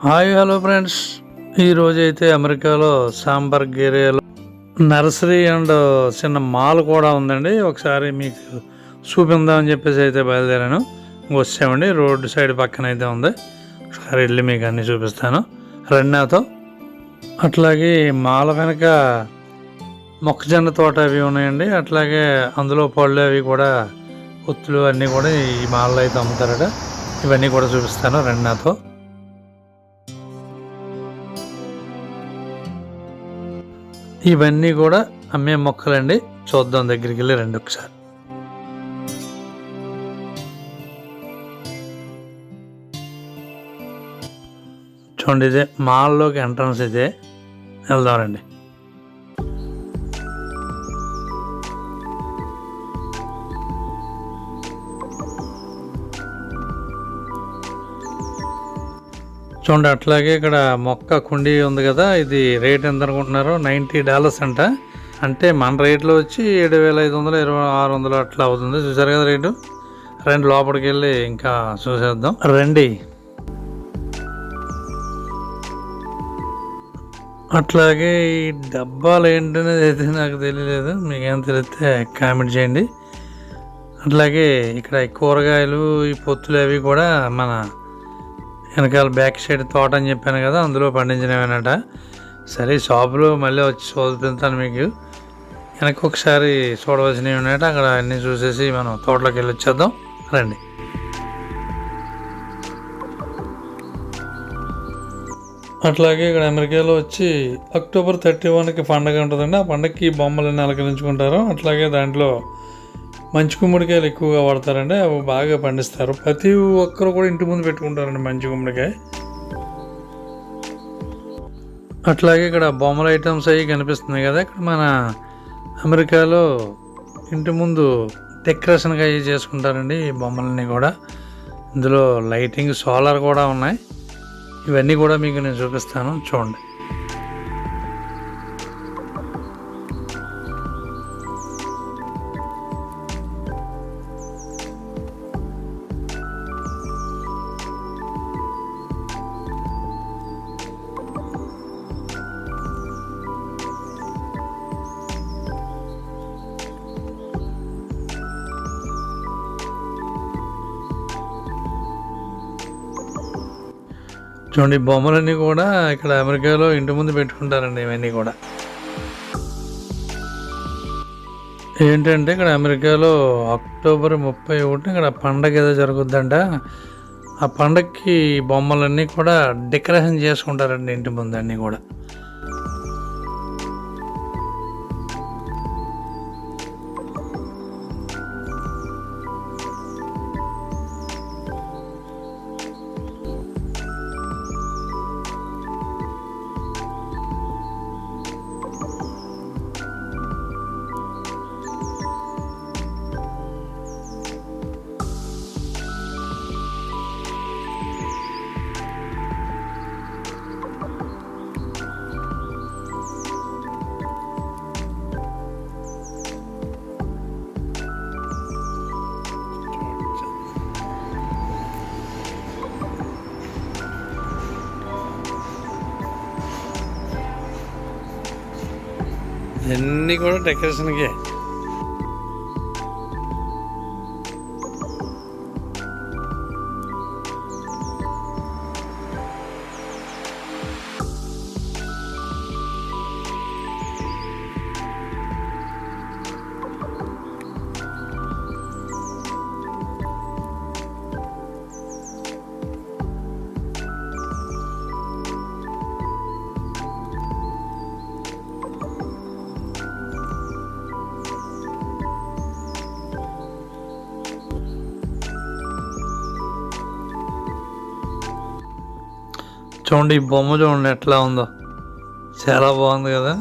Hi hello friends, ఈరోజైతే అమెరికాలో సాంబర్గ్ ఏరియాలో నర్సరీ అండ్ చిన్న మాల్ కూడా ఉందండి. ఒకసారి మీకు చూపిందామని చెప్పేసి అయితే బయలుదేరాను. వచ్చామండి, రోడ్డు సైడ్ పక్కన అయితే ఉంది. ఒకసారి వెళ్ళి మీకు అన్నీ చూపిస్తాను రండి. అట్లాగే మాల వెనక మొక్కజొన్న తోట అవి ఉన్నాయండి. అట్లాగే అందులో పళ్ళు అవి కూడా ఒత్తులు అన్నీ కూడా ఈ మాల్లో అయితే అమ్ముతారట. ఇవన్నీ కూడా చూపిస్తాను రండి. ఇవన్నీ కూడా అమ్మే మొక్కలండి. చూద్దాం, దగ్గరికి వెళ్ళి రండి ఒకసారి. చూడండి, ఇదే మాల్లోకి ఎంట్రన్స్. ఇదే వెళ్దాం రండి. చూడండి, అట్లాగే ఇక్కడ మొక్క కుండీ ఉంది కదా, ఇది రేట్ ఎంత అనుకుంటున్నారు? $90 అంట. అంటే మన రేట్లో వచ్చి 7,500, 2,600 అట్లా అవుతుంది. చూసారు కదా రేటు. రండి లోపలికి వెళ్ళి ఇంకా చూసేద్దాం రండి. అట్లాగే ఈ డబ్బాలు ఏంటనేది అయితే నాకు తెలియలేదు. మీకేం తెలిస్తే కామెంట్ చేయండి. అట్లాగే ఇక్కడ కూరగాయలు, ఈ పొత్తులు అవి కూడా మన వెనకాల బ్యాక్ సైడ్ తోట అని చెప్పాను కదా, అందులో పండించినవేనట. సరే, షాపులో మళ్ళీ వచ్చి చూపిస్తాను మీకు. వెనక ఒకసారి చూడవలసినవి ఉన్నాయట. అక్కడ అన్నీ చూసేసి మనం తోటలోకి వెళ్ళి వచ్చేద్దాం రండి. అట్లాగే ఇక్కడ అమెరికాలో వచ్చి అక్టోబర్ 31కి పండగ ఉంటుందండి. ఆ పండగకి బొమ్మలన్నీ అలంకరించుకుంటారు. అట్లాగే దాంట్లో మంచి గుమ్మడికాయలు ఎక్కువగా వాడతారండి. అవి బాగా పండిస్తారు. ప్రతి ఒక్కరు కూడా ఇంటి ముందు పెట్టుకుంటారండి మంచి గుమ్మడికాయ. అట్లాగే ఇక్కడ బొమ్మల ఐటమ్స్ అవి కనిపిస్తున్నాయి కదా. ఇక్కడ మన అమెరికాలో ఇంటి ముందు డెకరేషన్గా అవి చేసుకుంటారండి ఈ బొమ్మలన్నీ కూడా. ఇందులో లైటింగ్, సోలార్ కూడా ఉన్నాయి. ఇవన్నీ కూడా మీకు నేను చూపిస్తాను, చూడండి. చూడండి, బొమ్మలన్నీ కూడా ఇక్కడ అమెరికాలో ఇంటి ముందు పెట్టుకుంటారండి. ఇవన్నీ కూడా ఏంటంటే ఇక్కడ అమెరికాలో అక్టోబర్ 31 ఇక్కడ పండగ ఏదో జరుగుద్దంట. ఆ పండగకి బొమ్మలన్నీ కూడా డెకరేషన్ చేసుకుంటారండి ఇంటి ముందు అన్నీ కూడా. ఇవన్నీ కూడా డెకరేషన్కే. చూడండి, ఈ బొమ్మ చూడండి ఎట్లా ఉందో, చాలా బాగుంది కదా.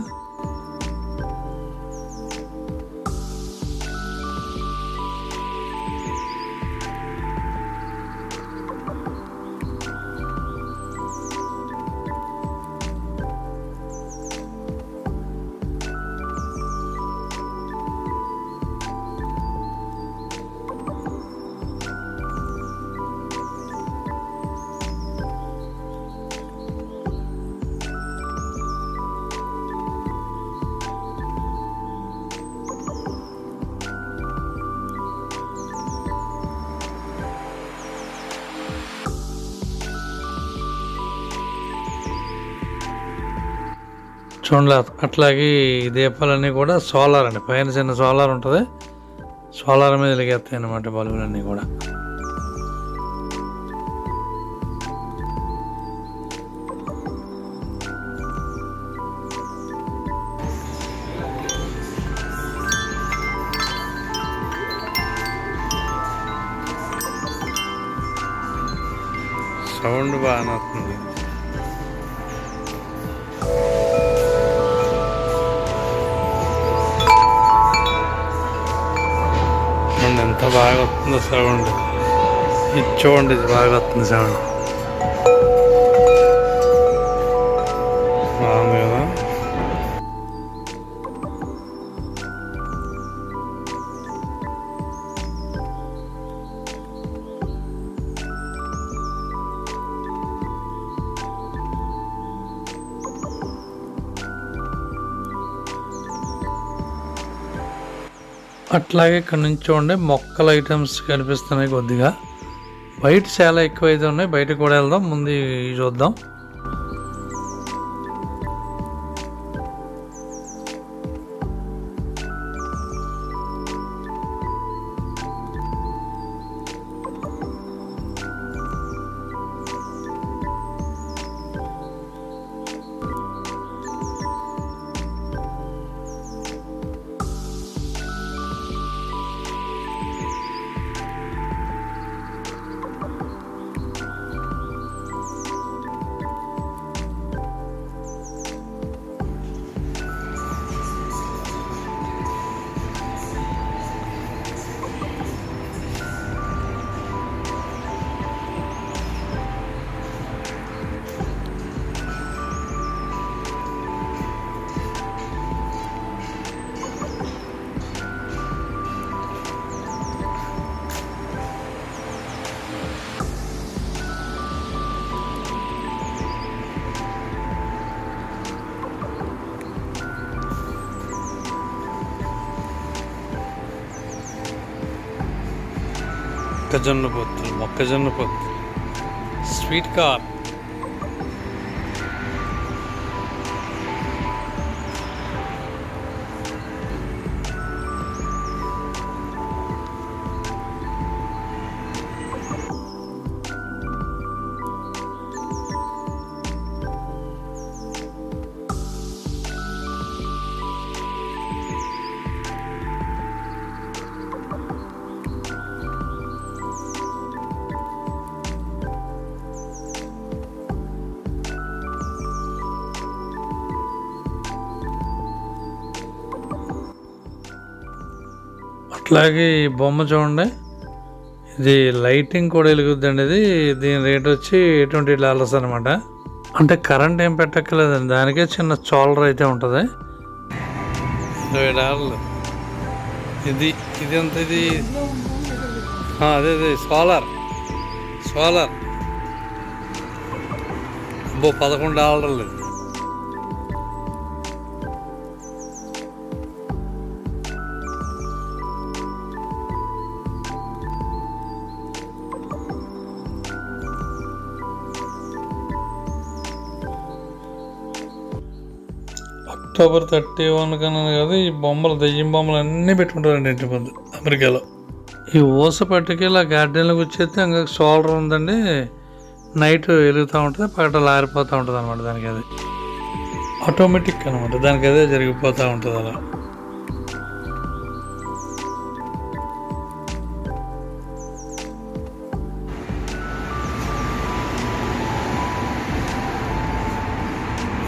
చూడండి. అట్లాగే ఈ దీపాలన్నీ కూడా సోలార్ అండి. పైన చిన్న సోలార్ ఉంటుంది, సోలార్ మీద వెలిగేస్తాయి అన్నమాట బల్బులన్నీ కూడా. సౌండ్ బాగానే వస్తుంది. ఎంత బాగా వస్తుందో సౌండ్. ఇది చూడండి, ఇది బాగా వస్తుంది సౌండ్. బాగుంది కదా. అట్లాగే ఇక్కడ నుంచి చూడండి, మొక్కల ఐటమ్స్ కనిపిస్తున్నాయి కొద్దిగా. బయట చాలా ఎక్కువ అయితే ఉన్నాయి, బయటకు కూడా వెళ్దాం. ముందు ఇవి చూద్దాం. మొక్కజొన్న పొత్తులు, స్వీట్ కార్న్. అట్లాగే ఈ బొమ్మ చూడండి, ఇది లైటింగ్ కూడా వెలుగుద్దండి. ఇది దీని రేట్ వచ్చి $20 అనమాట. అంటే కరెంట్ ఏం పెట్టక్కర్లేదండి, దానికే చిన్న సోలార్ అయితే ఉంటుంది. $20. ఇది ఎంత? ఇది అదే సోలార్ అబ్బో $11. అక్టోబర్ 31 కన్నా కాదు, ఈ బొమ్మలు, దెయ్యం బొమ్మలు అన్నీ పెట్టుకుంటారండి ఇంటి ముందు అమెరికాలో. ఈ ఊస పట్టుకెళ్ళి ఆ గార్డెన్లోకి వచ్చేస్తే ఇంకా సోలార్ ఉందండి, నైట్ వెలుగుతూ ఉంటుంది, పగటలు ఆరిపోతూ ఉంటుంది అనమాట. దానికి అది ఆటోమేటిక్ అనమాట, దానికి అదే జరిగిపోతూ ఉంటుంది అలా.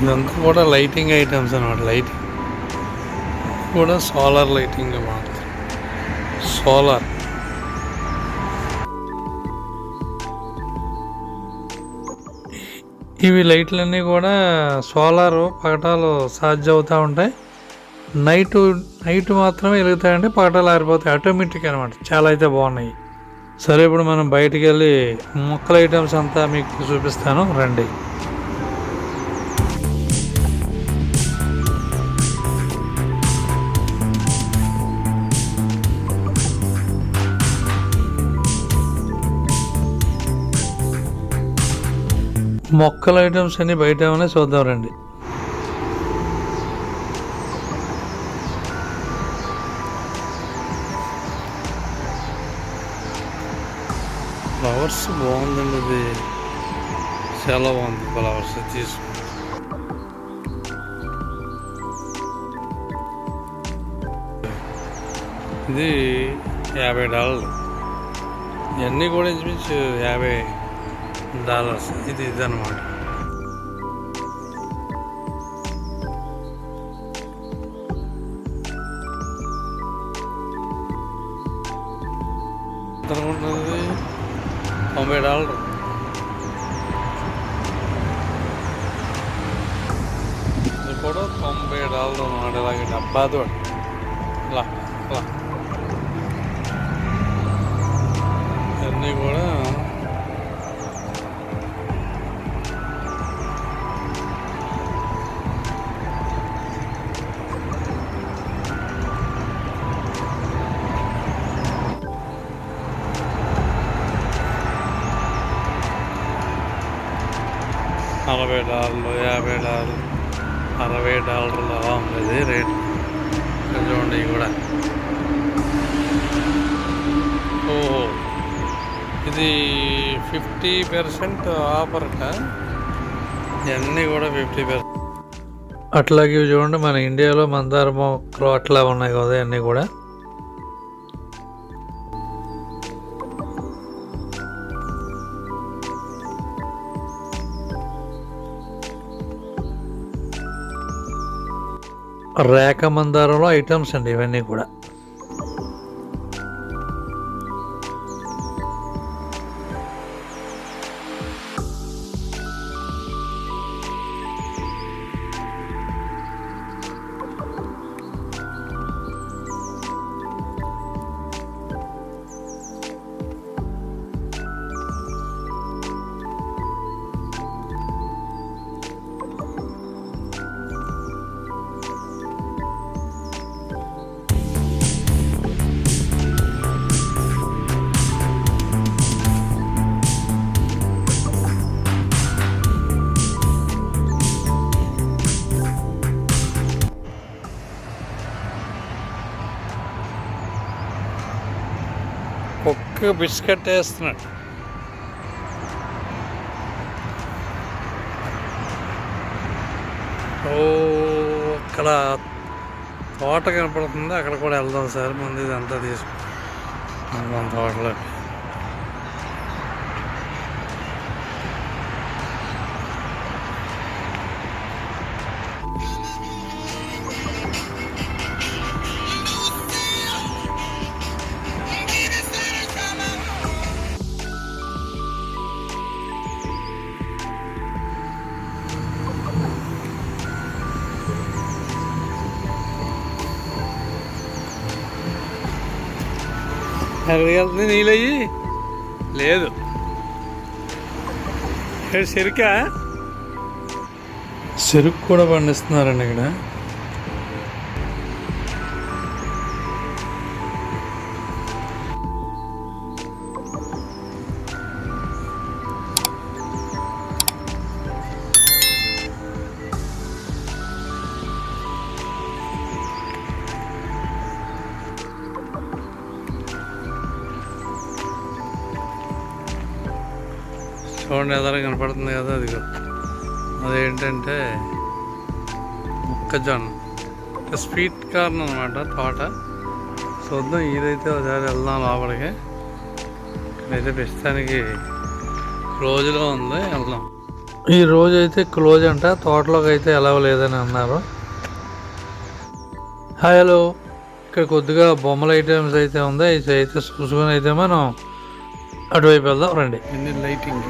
ఇదంతా కూడా లైటింగ్ ఐటమ్స్ అనమాట. లైటింగ్ కూడా సోలార్ లైటింగ్ మాత్రం. సోలార్ ఇవి లైట్లన్నీ కూడా సోలారు పగటాలు ఛార్జ్ అవుతూ ఉంటాయి. నైట్ మాత్రమే వెలుగుతాయండి, పగటాలు ఆరిపోతాయి. ఆటోమేటిక్ అనమాట. చాలా అయితే బాగున్నాయి. సరే, ఇప్పుడు మనం బయటికి వెళ్ళి మొక్కల ఐటమ్స్ అంతా మీకు చూపిస్తాను, రండి. మొక్కల ఐటమ్స్ అన్ని బయట ఏమైనా చూద్దాం రండి. ఫ్లవర్స్ బాగుందండి. ఇది చాలా బాగుంది. ఫ్లవర్స్ తీసుకు ఇది $50. ఇవన్నీ కూడా ఇంచుమించు $50. ఇది అనమాట. అనుకుంటున్నది $90. ఇది కూడా $90 అన్నమాట. ఇలాగే డబ్బాతో ఇలా ఇలా ఇవన్నీ కూడా $40, $50, $60 అలా ఉండేది రేట్. చూడండి ఇవి కూడా. ఓహో, ఇది 50% ఆఫర్ అట. ఇవన్నీ కూడా 50%. అట్లాగే ఇవి చూడండి, మన ఇండియాలో మందార మొక్కలు అట్లా ఉన్నాయి కదా ఇవన్నీ కూడా. రేఖ మందారంలో ఐటమ్స్ అండి ఇవన్నీ కూడా. కుక్క బిస్కెట్ వేస్తున్నాడు. ఓ, అక్కడ తోట కనపడుతుంది, అక్కడ కూడా వెళ్దాం సార్. ముందు ఇదంతా తీసుకుంటాం తోటలో. ఎక్కడికి వెళ్తుంది? నీళ్ళయ్యి లేదు. చెరుకు కూడా పండిస్తున్నారండి ఇక్కడ. చూడండి ఎదురు కనపడుతుంది కదా, అదిగో అదేంటంటే మొక్కజొన్న స్వీట్ కార్న్ అనమాట తోట. చూద్దాం, ఇదైతే ఒకసారి వెళ్దాం లోపలికి. ఇక్కడైతే ప్రస్తుతానికి క్లోజ్లో ఉంది, వెళ్దాం. ఈ రోజు అయితే క్లోజ్ అంట, తోటలోకి అయితే ఎలా లేదని అన్నారు. Hi, hello. ఇక్కడ కొద్దిగా బొమ్మల ఐటమ్స్ అయితే ఉంది, ఇది అయితే చూసుకొని అయితే మనం అటువైపు వెళ్దాం రండి. ఎన్ని లైటింగ్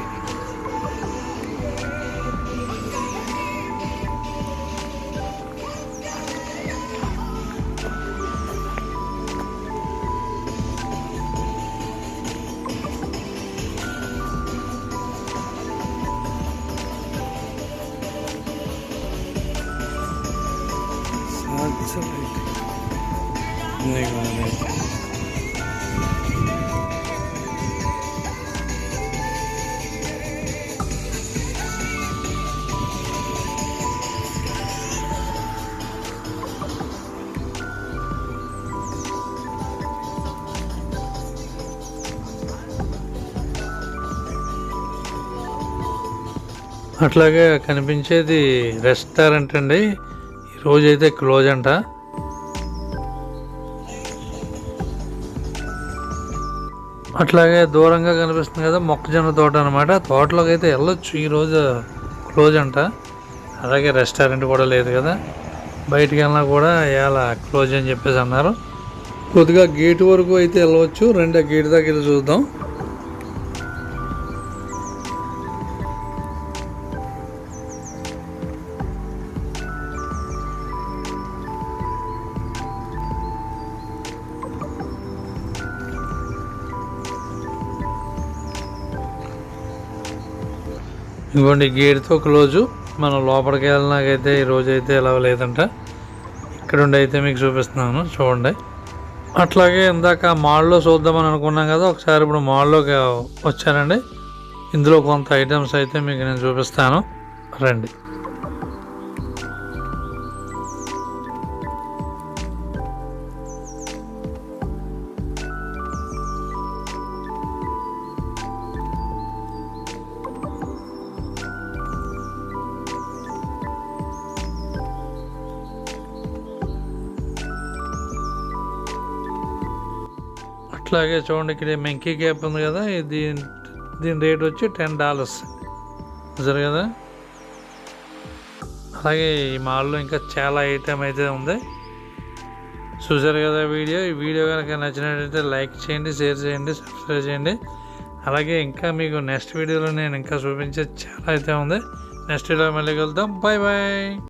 అట్లాగే కనిపించేది రెస్టారెంట్ అండి. ఈరోజు అయితే క్లోజ్ అంట. అట్లాగే దూరంగా కనిపిస్తుంది కదా మొక్కజొన్న తోట అనమాట. తోటలోకి అయితే వెళ్ళొచ్చు, ఈరోజు క్లోజ్ అంట. అలాగే రెస్టారెంట్ కూడా లేదు కదా, బయటికి వెళ్ళినా కూడా ఇలా క్లోజ్ అని చెప్పేసి అన్నారు. కొద్దిగా గేట్ వరకు అయితే వెళ్ళవచ్చు. రెండు గేట్ దగ్గర వెళ్ళి చూద్దాం. ఇంకోండి గేట్తో క్లోజు. మనం లోపలికి వెళ్ళినాకైతే ఈరోజు అయితే ఎలా లేదంట. ఇక్కడ ఉండి అయితే మీకు చూపిస్తున్నాను చూడండి. అట్లాగే ఇందాక మాల్లో చూద్దామని అనుకున్నాం కదా, ఒకసారి ఇప్పుడు మాల్లోకి వచ్చానండి. ఇందులో కొంత ఐటమ్స్ అయితే మీకు నేను చూపిస్తాను, రండి. అట్లాగే చూడండి, ఇక్కడ మెంకీ క్యాప్ ఉంది కదా, దీని రేట్ వచ్చి $10 సరే కదా. అలాగే ఈ మాల్లో ఇంకా చాలా ఐటమ్ అయితే ఉంది. చూసారు కదా ఈ వీడియో కనుక నచ్చినట్లయితే లైక్ చేయండి, షేర్ చేయండి, సబ్స్క్రైబ్ చేయండి. అలాగే ఇంకా మీకు నెక్స్ట్ వీడియోలో నేను ఇంకా చూపించే చాలా అయితే ఉంది. నెక్స్ట్ వీడియో మళ్ళీ కలుద్దాం. Bye bye.